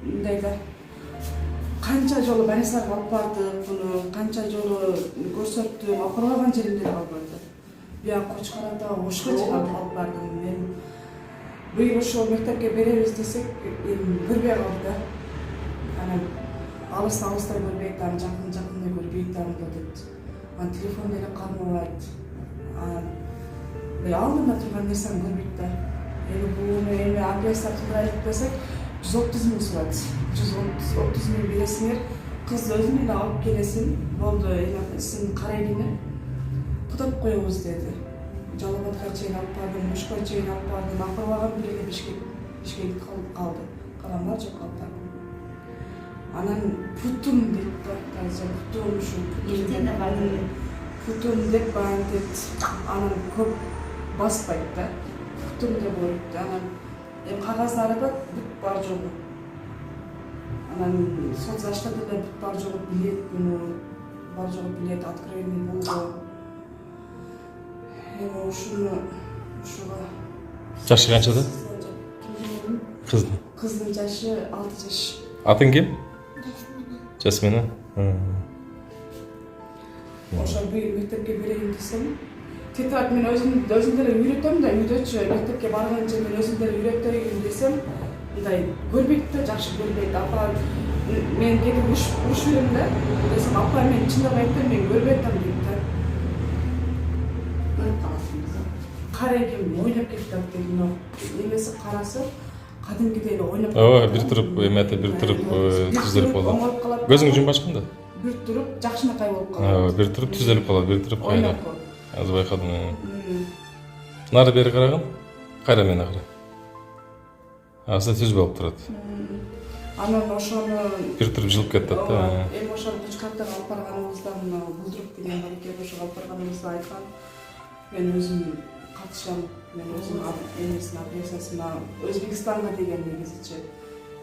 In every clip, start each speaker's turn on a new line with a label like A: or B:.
A: мындай да канча жолу больницага алып бардык, буну канча жолу көрсөттүм, алып барбаган жеримде калбады. Бияк Кочкарада Ошко чейин алып бардым. Мен быйыл ошол мектепке беребиз десек, көрбөй калды да. Анан алыстай көрбөйт, анан жакын көрбөйт деп. Анан телефон деле кармабайт. Алдымда турган нерсени көрбөйт да. Буну операция кылдырайык десек, 130 миң сурат. 130 миң бересиңер, кыз өзүн эле алып келесиң, болду, сен карайлы. Кутап коебуз деди. Жалалбатка чейин алып бардым, Ошко чейин алып бардым, акырбаган бир эле Бишкекке калды. Каламдар жок калды. Анан путум дейт да, азыр путум ушу путум деп бантет, анан көп баспайт да. Путум деп ойлойт. Анан кагаздары да бүт бар жогу. Анан соцзащита деле бүт бар жогу билет, буну бар жогу билет, откровение болду. Ушуга
B: жашы канчада?
A: Кыздын жашы 6 жаш.
B: Атың ким? Жасмина.
A: Ошо быйыл мектепке берейин десем, тетрадь мен өзүм деле үйрөтөм да, үйдөчү мектепке барган жерде мен өзүм деле үйрөтөйүн десем, мындай көрбөйт да, жакшы көрбөйт. Апа, мен кетип уруш берем да, десем, апа мен чындап айттым, мен көрбөй атам дейт да. Карайгем ойнап кетти деп, эмеси карасы кадимкидей эле ойнап.
B: Ооба, бир туруп эметип, бир туруп түзөлүп калат. Көзүңдү жумуп ачканда?
A: Бир туруп жакшынакай болуп калат.
B: Бир туруп түзөлүп калат, бир туруп кайра. Азыр байкадым. Нары бери караган? Кайра мени кара. Азыр түз болуп турат.
A: Анан ошону
B: бир туруп жылып кетет да.
A: Эми ошону Кочкардага алып барганыбызда мына Булдурук деген бар экен, ошого алып барганыбызда айткан. Мен өзүм катышам, мен өзүм эмесине операциясына Өзбекстанга деген негизичи.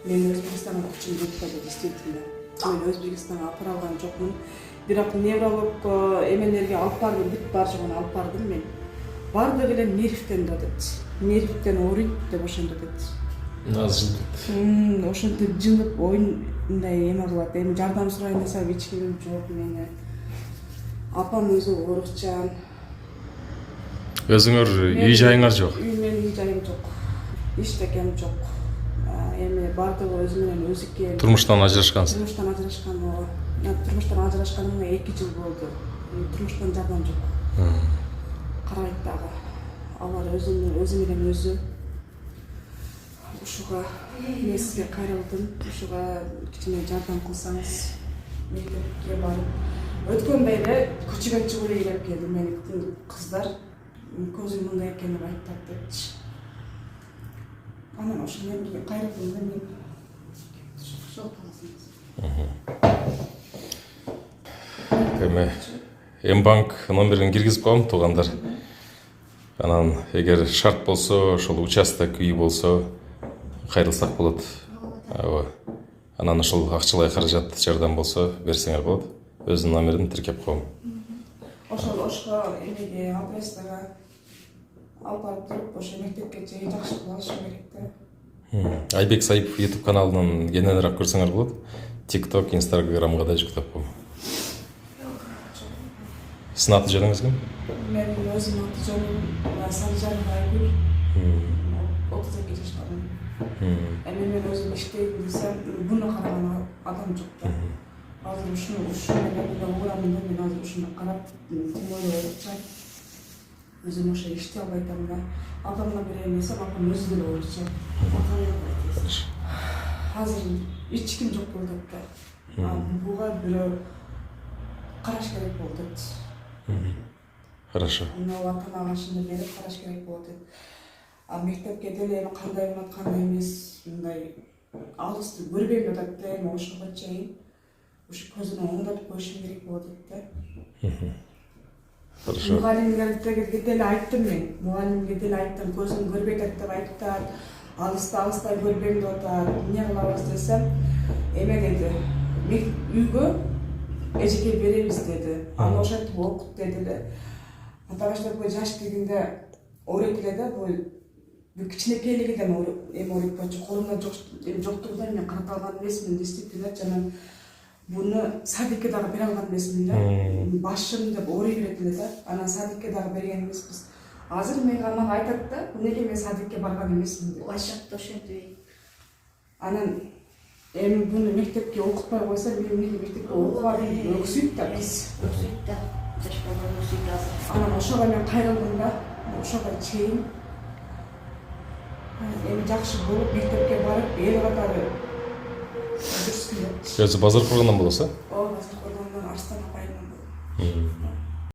A: Мен Өзбекстанга күчүм жетпеди, действительно. Мен Өзбекстанга апара алган жокмун. Бирок невролог эмелерге алып бардым, бүт бар жогун алып бардым мен. Бардыгы эле нервтен дедет. Нервтен ооруйт деп ошондо дедет.
B: Азыр жылып.
A: Ошентип жылып мындай эме кылат. Эми жардам сурайын десем эч ким жок мени. Апам өзү оорукчан.
B: Өзүңөр үй жайыңар жок?
A: Менин үй жайым жок. Иштекем жок. Эми бардыгы өзү менен өзү келди.
B: Турмуштан ажырашкансыз?
A: Турмуштан ажырашкан ооба. Турмуштан ажырашканыма 2 жыл болду. Турмуштан жардам жок. Карайт дагы. Алар өзү менен өзү. Ушуга мен сизге кайрылдым. Ушуга кичине жардам кылсаңыз, мектепке барып. Өткөндө эле көчөгө чыгып элеп келди. Менин кыздар көзүм мындай экен деп айтып депчи. Анан ошо мен кайрылдым да мен.
B: Эми банк номерин киргизип коем туугандар. Анан эгер шарт болсо, ошол участок үй болсо кайрылсак болот. Анан ошол акчалай каражат жардам болсо берсеңер болот. Өзүнүн номерин тиркеп коем.
A: Ошол Ошко эмеге операцияга алып барып туруп, ошо мектепке чейин жакшы кылып алыш керек да.
B: Айбек Саипов YouTube каналынан кененирээк көрсөңөр болот. TikTok, Instagramга да жүктөп коем. Сиздин аты жөнүңүз ким?
A: Менин өзүмдүн аты жөнүм Саржанова Айгүл. 32 жаштамын. Эми мен өзүм иштейм десем, буну караган адам жок да. Азыр ушуну менен уурамын да, мен азыр ушуну карап, тим ойлойт. Өзүм ошо иштей албай атам да. Апамга берейин десем, апам өзү деле ооручу. Азыр эч ким жок болду да. Буга бирөө караш керек болду.
B: Хорошо.
A: Ата-ана ашында берип караш керек болот. Мектепке деле эми кандай болот, кандай эмес, мындай алысты көрбөйм деп атат да, эми ошого чейин ушу көзүнө оңдотуп коюшум керек болот да.
B: Хорошо.
A: Мугалимге деле айттым мен. Мугалимге деле айттым, көзүм көрбөйт деп айтып, алыстай көрбөйм деп атат. Эмне кылабыз десем, эме деди. Үйгө эжеке беребиз деди. Аны ошентип окут деди эле. Атабаштап жаш тигинде ойройт эле да, бул кичинекейлигиден эми ойлоп койчу, колумда жоктугунан мен карата алган эмесмин, действительно жана буну садикке дагы бере алган эмесмин да. Башым деп оорой берет эле да. Анан садикке дагы берген эмеспиз. Азыр мага айтат да, эмнеге мен садикке барган эмесмин деп.
C: Башакта ошентип.
A: Анан эми буну мектепке окутпай койсо, мен эмнеге мектепке окубадым, өксүйт да кыз.
C: Өксүйт да. Жаш балдар өксүйт азыр.
A: Анан ошого мен кайрылдым да, ошого чейин. Эми жакшы болуп мектепке барып, эл катары жүрүшкү келет.
B: Өзү базар кургандан болосу?